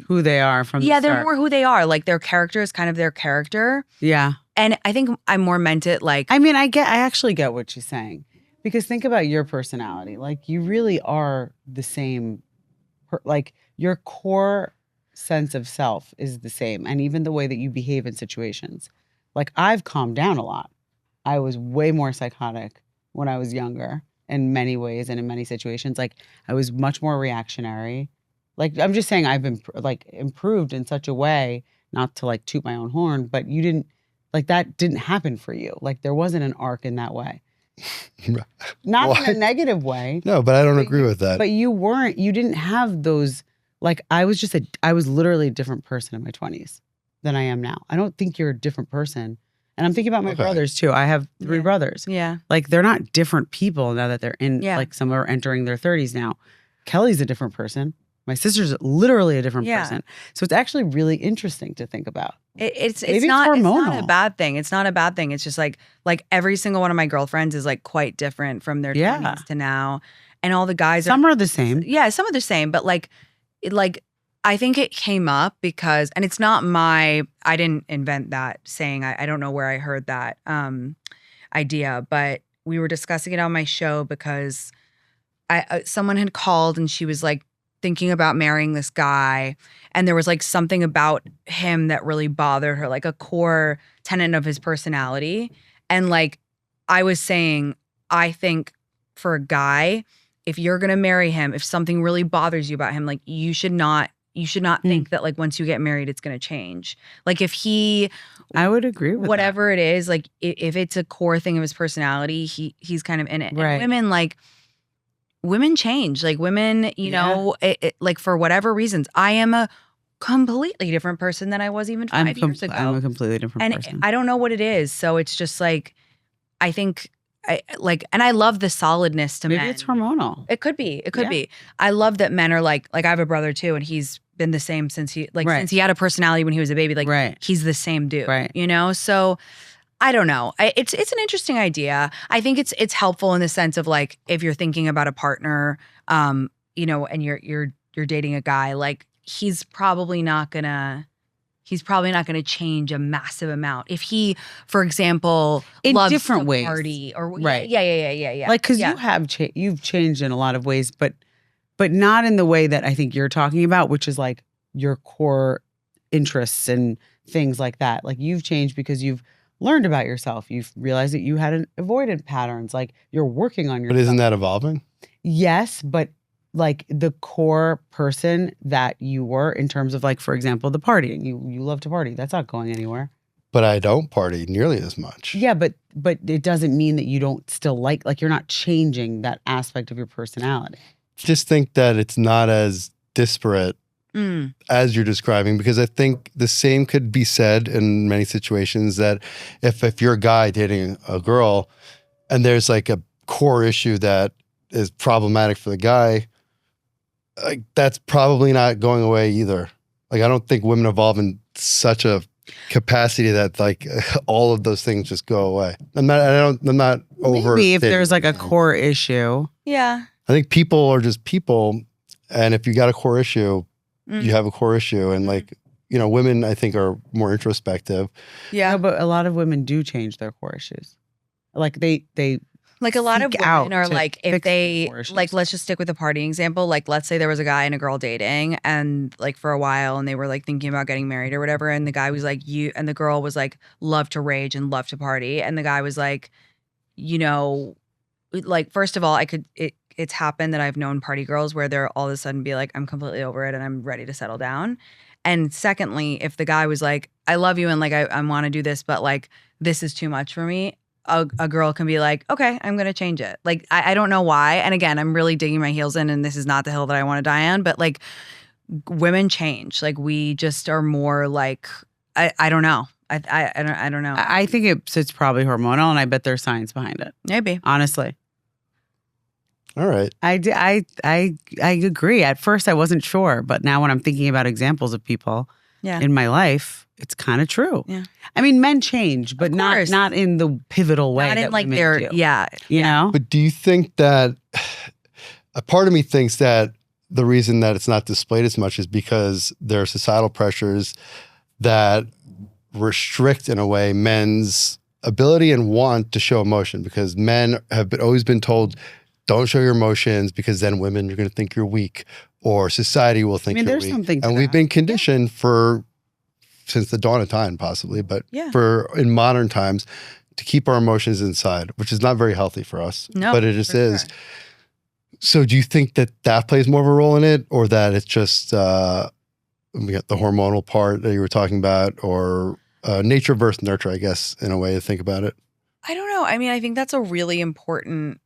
who they are from the start.
They're more who they are. Like their character is kind of their character.
Yeah.
And I think I'm more meant it like,
I mean, I actually get what she's saying, because think about your personality. Like you really are the same, like your core sense of self is the same. And even the way that you behave in situations. Like I've calmed down a lot. I was way more psychotic when I was younger in many ways and in many situations. Like I was much more reactionary. Like I'm just saying I've been like improved in such a way, not to like toot my own horn, but you didn't, like that didn't happen for you. Like there wasn't an arc in that way. Not in a negative way.
No, but I don't agree with that.
But you didn't have those, like I was literally a different person in my 20s than I am now. I don't think you're a different person. And I'm thinking about my brothers too. I have 3 brothers.
Yeah.
Like they're not different people now that they're in, like some are entering their 30s now. Kelly's a different person. My sister's literally a different person. So it's actually really interesting to think about.
It's not a bad thing. It's not a bad thing. It's just like every single one of my girlfriends is like quite different from their 20s to now. And all the guys
some are the same.
Yeah, some are the same. But like I think it came up because, and it's not I didn't invent that saying. I don't know where I heard that idea, but we were discussing it on my show because someone had called and she was like thinking about marrying this guy. And there was like something about him that really bothered her, like a core tenet of his personality. And like I was saying, I think for a guy, if you're going to marry him, if something really bothers you about him, like you should not think that like once you get married, it's going to change. Like if
I would agree with
whatever it is, like if it's a core thing of his personality, he's kind of in it.
Right.
And women change. Like women, you know, like for whatever reasons, I am a completely different person than I was even 5 years ago.
I'm a completely different person.
And I don't know what it is. So it's just like, I think and I love the solidness to men.
Maybe it's hormonal.
It could be. It could be. I love that men are like I have a brother too, and he's been the same since since he had a personality when he was a baby. Like he's the same dude.
Right.
You know? So I don't know. It's an interesting idea. I think it's helpful in the sense of like if you're thinking about a partner, you know, and you're dating a guy, like he's probably not gonna change a massive amount. If he, for example,
in
loves
different ways,
party or
right,
yeah.
Like because you've changed in a lot of ways, but but not in the way that I think you're talking about, which is like your core interests and things like that. Like you've changed because you've learned about yourself. You've realized that you had an avoidant patterns. Like you're working on yourself.
But isn't that evolving?
Yes, but like the core person that you were in terms of like, for example, the partying. You love to party. That's not going anywhere.
But I don't party nearly as much.
Yeah, but it doesn't mean that you don't still like you're not changing that aspect of your personality.
Just think that it's not as disparate as you're describing, because I think the same could be said in many situations that if you're a guy dating a girl and there's like a core issue that is problematic for the guy, like that's probably not going away either. Like I don't think women evolve in such a capacity that like all of those things just go away. I'm not over.
Maybe if there's like a core issue.
Yeah.
I think people are just people, and if you got a core issue, you have a core issue, and like women I think are more introspective.
Yeah,
no, but a lot of women do change their core issues. Like they
like a lot of women are like, if they like, let's just stick with the party example. Like, let's say there was a guy and a girl dating, and like for a while, and they were like thinking about getting married or whatever, and the guy was like, and the girl was like, love to rage and love to party, and the guy was like, like first of all, it's happened that I've known party girls where they're all of a sudden be like, I'm completely over it and I'm ready to settle down. And secondly, if the guy was like, I love you and like I want to do this, but like this is too much for me, a girl can be like, okay, I'm going to change it. Like, I don't know why. And again, I'm really digging my heels in, and this is not the hill that I want to die on, but like women change. Like we just are more like, I don't know. I don't know.
I think it's probably hormonal, and I bet there's science behind it.
Maybe.
Honestly.
All right.
I agree. At first I wasn't sure, but now when I'm thinking about examples of people in my life, it's kind of true.
Yeah.
I mean, men change, but not in the pivotal way.
Not in
that
like
women
their
do,
you
know?
But do you think that a part of me thinks that the reason that it's not displayed as much is because there are societal pressures that restrict in a way men's ability and want to show emotion, because men have always been told, don't show your emotions because then women are going to think you're weak, or society will think you're
there's
weak.
something to
and
that.
we've been conditioned since the dawn of time, possibly, but in modern times, to keep our emotions inside, which is not very healthy for us.
No,
but it just is.
Sure.
So do you think that plays more of a role in it, or that it's just we got the hormonal part that you were talking about, or nature versus nurture, I guess, in a way to think about it?
I don't know. I mean, I think that's a really important,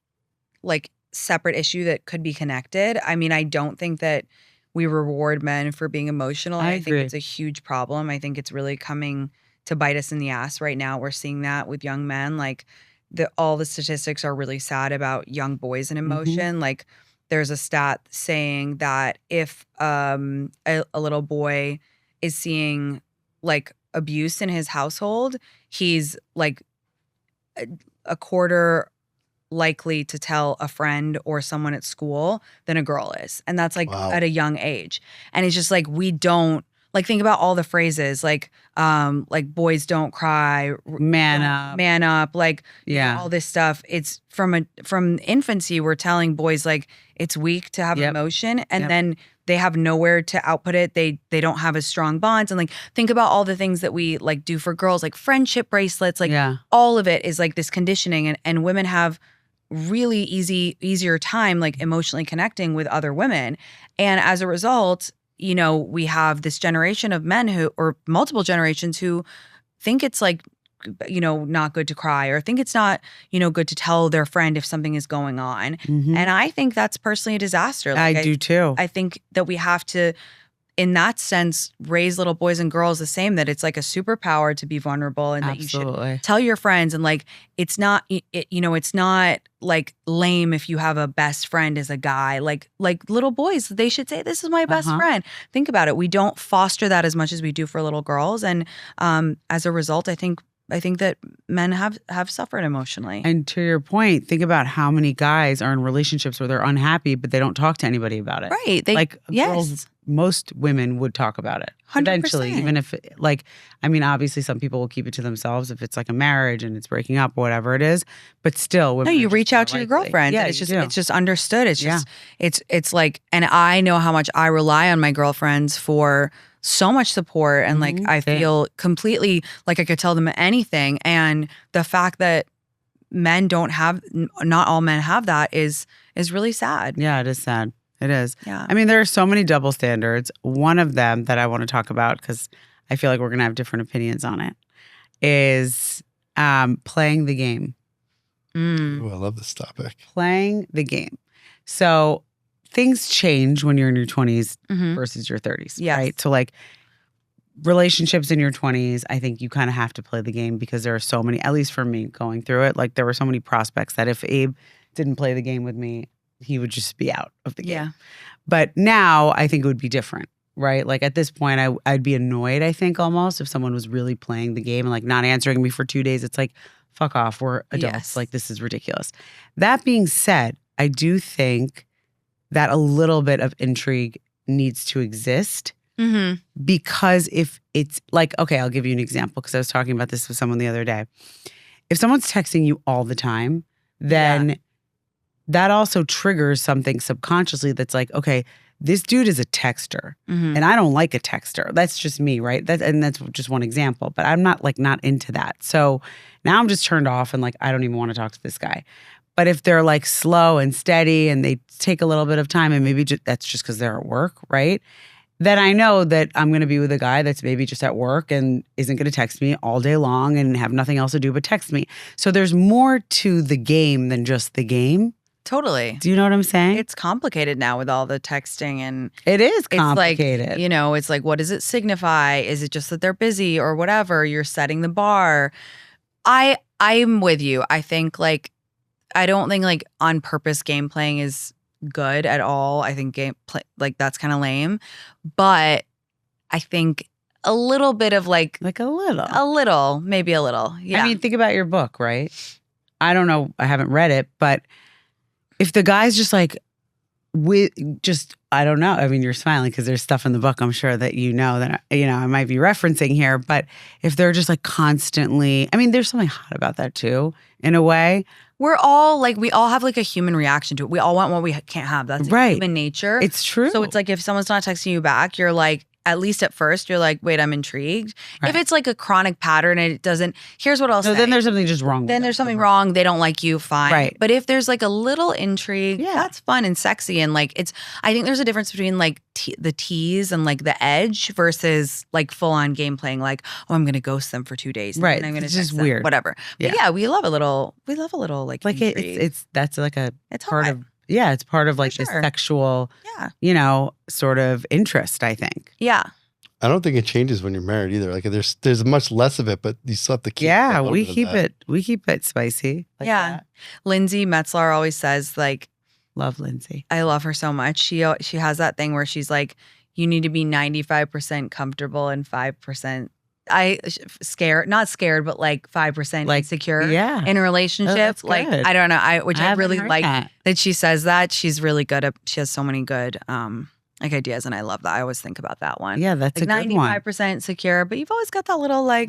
like, separate issue that could be connected. I mean, I don't think that we reward men for being emotional. I think it's a huge problem. I think it's really coming to bite us in the ass right now. We're seeing that with young men. Like, all the statistics are really sad about young boys and emotion. Like, there's a stat saying that if a little boy is seeing like abuse in his household, he's like a quarter likely to tell a friend or someone at school than a girl is. And that's like at a young age. And it's just like, we don't like, think about all the phrases like boys don't cry, man up, like all this stuff. It's from infancy, we're telling boys like it's weak to have emotion, and then they have nowhere to output it. They don't have as strong bonds. And like, think about all the things that we like do for girls, like friendship bracelets, like all of it is like this conditioning, and women have really easier time like emotionally connecting with other women. And as a result, we have this generation of men or multiple generations who think it's like, not good to cry, or think it's not, good to tell their friend if something is going on. And I think that's personally a disaster. Like,
I do too.
I think that we have to, in that sense, raise little boys and girls the same, that it's like a superpower to be vulnerable, and that you should tell your friends. And like, it's not, it's not like lame if you have a best friend as a guy. Like little boys, they should say, this is my best friend. Think about it. We don't foster that as much as we do for little girls. And as a result, I think I think that men have suffered emotionally.
And to your point, think about how many guys are in relationships where they're unhappy, but they don't talk to anybody about it.
Right.
Girls, most women would talk about it
100%.
eventually, even if obviously some people will keep it to themselves if it's like a marriage and it's breaking up or whatever it is, but still.
No, you reach out to your girlfriends.
Yeah,
and it's just understood. It's just, it's like, and I know how much I rely on my girlfriends for so much support. And like, I feel completely like I could tell them anything. And the fact that not all men have that is really sad.
Yeah, it is sad. It is.
Yeah.
I mean, there are so many double standards. One of them that I want to talk about, because I feel like we're going to have different opinions on it, is playing the game.
Ooh, I love this topic.
Playing the game. So things change when you're in your 20s versus your 30s, right? So like relationships in your 20s, I think you kind of have to play the game because there are so many, at least for me going through it, like there were so many prospects that if Abe didn't play the game with me, he would just be out of the game.
Yeah.
But now I think it would be different, right? Like at this point, I'd be annoyed, I think, almost if someone was really playing the game and like not answering me for 2 days. It's like, fuck off, we're adults.
Yes.
Like this is ridiculous. That being said, I do think that a little bit of intrigue needs to exist because if it's like, okay, I'll give you an example because I was talking about this with someone the other day. If someone's texting you all the time, then that also triggers something subconsciously that's like, okay, this dude is a texter and I don't like a texter. That's just me, right? That's just one example, but I'm not into that. So now I'm just turned off and like, I don't even want to talk to this guy. But if they're like slow and steady and they take a little bit of time and maybe that's just because they're at work, right? Then I know that I'm going to be with a guy that's maybe just at work and isn't going to text me all day long and have nothing else to do but text me. So there's more to the game than just the game.
Totally.
Do you know what I'm saying?
It's complicated now with all the texting and
it is complicated.
It's like, it's like, what does it signify? Is it just that they're busy or whatever? You're setting the bar. I'm with you. I think like, I don't think like on purpose game playing is good at all. I think like that's kind of lame. But I think a little bit of like maybe a little. Yeah.
I mean, think about your book, right? I don't know. I haven't read it, but if the guy's just like, I don't know. I mean, you're smiling because there's stuff in the book I'm sure that that I might be referencing here. But if they're just like constantly, I mean, there's something hot about that too, in a way.
We're all like, we all have like a human reaction to it. We all want what we can't have. That's
right.
Human nature.
It's true.
So it's like if someone's not texting you back, you're like, at least at first, you're like, wait, I'm intrigued. Right. If it's like a chronic pattern and it doesn't, here's what I'll say.
Then there's something just wrong.
Then there's something wrong. They don't like you, fine.
Right.
But if there's like a little intrigue, that's fun and sexy. And like, I think there's a difference between like the tease and like the edge versus like full on game playing, like, oh, I'm going to ghost them for 2 days.
Right.
And I'm going to
it's just
them,
weird.
Whatever. But yeah, we love a little like intrigue.
That's like it's
part
of, it's part of like the sexual, sort of interest, I think.
Yeah.
I don't think it changes when you're married either. Like there's much less of it, but you still have to keep.
Yeah, we keep it spicy. Like that.
Lindsay Metzlar always says like,
love Lindsay.
I love her so much. She has that thing where she's like, you need to be 95% comfortable and 5%. Not scared, but like 5% like, insecure in a relationship.
Oh,
like
good.
I don't know. I really like
that
she says that. She's really good at. She has so many good like ideas, and I love that. I always think about that one.
Yeah, that's
like
a good one.
95% secure, but you've always got that little like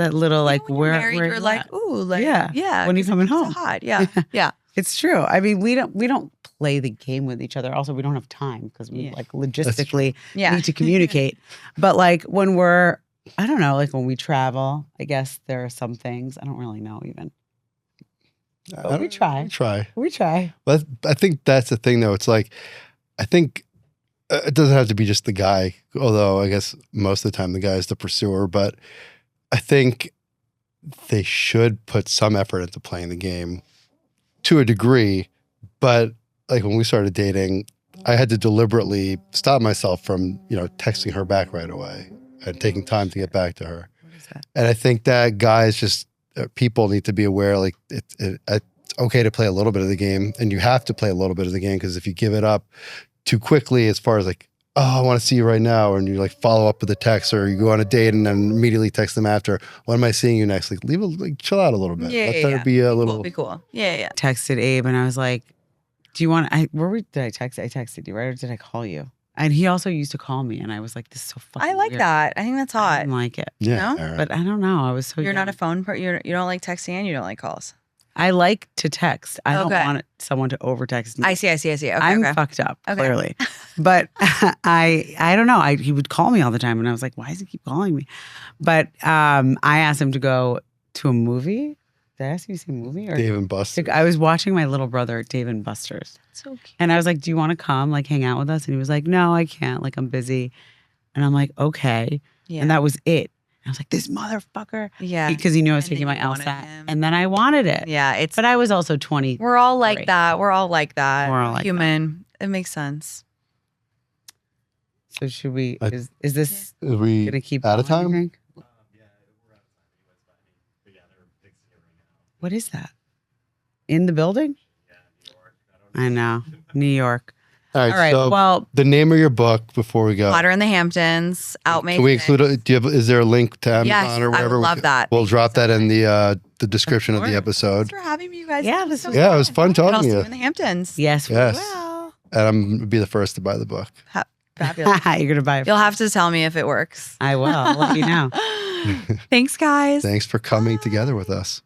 where
you're like, ooh, like yeah.
When you're coming home,
so hot. Yeah, yeah.
It's true. I mean, we don't play the game with each other. Also, we don't have time because we like logistically need to communicate. But like when we're, I don't know, like when we travel, I guess there are some things I don't really know even. But we try. We try.
But I think that's the thing, though. It's like, I think it doesn't have to be just the guy, although I guess most of the time the guy is the pursuer. But I think they should put some effort into playing the game to a degree. But like when we started dating, I had to deliberately stop myself from, texting her back right away and taking time to get back to her.
What is that?
And I think that guys just, people need to be aware, like it's okay to play a little bit of the game, and you have to play a little bit of the game, because if you give it up too quickly, as far as like oh, I want to see you right now. And you like follow up with a text, or you go on a date and then immediately text them after, when am I seeing you next? Like chill out a little bit.
Yeah,
Let
yeah,
there be a little.
Be cool. Yeah.
Texted Abe and I was like, do you want, did I text? I texted you, right? Or did I call you? And he also used to call me and I was like, this is so fucking
I like
weird.
that. I think that's
I
hot.
didn't like it.
Yeah.
No?
But I don't know. I was so
You're not a
young.
phone person. You don't like texting and you don't like calls.
I like to text. I don't
Okay.
want someone to over text me.
I see. Okay,
I'm
okay.
fucked up,
Okay.
clearly. But I don't know. He would call me all the time and I was like, why does he keep calling me? But I asked him to go to a movie. Did I ask you to see a movie? Or
Dave and Buster.
I was watching my little brother at Dave and Buster's.
So cute.
And I was like, do you want to come like hang out with us? And he was like, no, I can't. Like I'm busy. And I'm like, okay.
Yeah.
And that was it. And I was like, this motherfucker.
Yeah.
Because he knew I was
And then
taking my
you wanted
LSAT.
him.
And then I wanted it.
Yeah.
But I was also 20.
We're all like
Great.
that. We're all like that.
We're all like
human. It makes sense.
So should we,
I-
is this
Are we
going to keep
out of
going, you
time?
think? What is that? In the building? I know. New York.
All right.
All right.
So
Well,
the name of your book before we go.
Potter in the Hamptons.
Can we include it? Is there a link to Amazon
Yes,
or
I
whatever?
would love that.
We'll drop that in the description of the
course.
episode.
Thanks for having me, you guys.
Yeah,
This
this
was
was-
Yeah, it was fun
And I'll
talking
see
to
you
you.
in the Hamptons.
yes. we
Yes.
Well,
And I'm gonna be the first to buy the book.
fabulous.
You're going to buy it.
You'll have to tell me if it works.
I will. I'll let you know.
Thanks, guys.
Thanks for coming together with us.